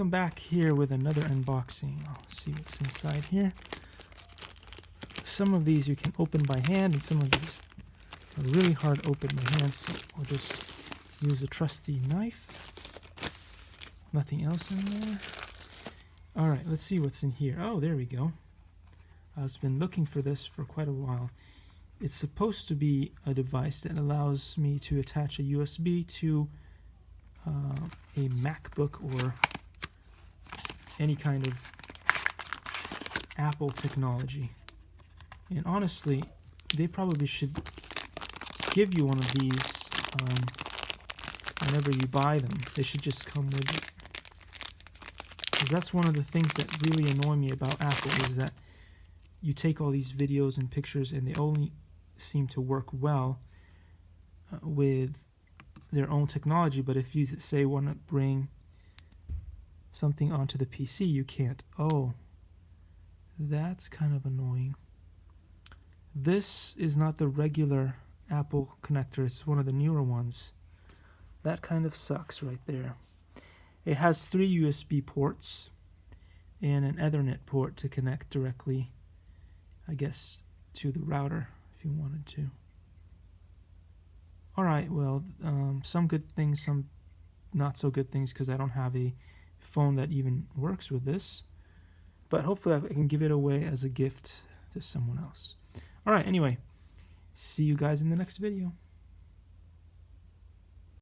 Come back here with another unboxing. I'll see what's inside here. Some of these you can open by hand, and some of these are really hard to open by hand, so I'll just use a trusty knife. Nothing else in there. Alright, let's see what's in here. Oh, there we go. I've been looking for this for quite a while. It's supposed to be a device that allows me to attach a USB to a MacBook or any kind of Apple technology. And honestly, they probably should give you one of these whenever you buy them. They should just come with it. Because that's one of the things that really annoy me about Apple, is that you take all these videos and pictures and they only seem to work well with their own technology, but if you say want to bring something onto the PC, you can't. Oh, that's kind of annoying. This is not the regular Apple connector, it's one of the newer ones. That kind of sucks right there. It has 3 USB ports and an Ethernet port to connect directly, I guess, to the router if you wanted to. Alright, well, some good things, some not so good things, because I don't have a phone that even works with this. But hopefully I can give it away as a gift to someone else. Alright, anyway, see you guys in the next video.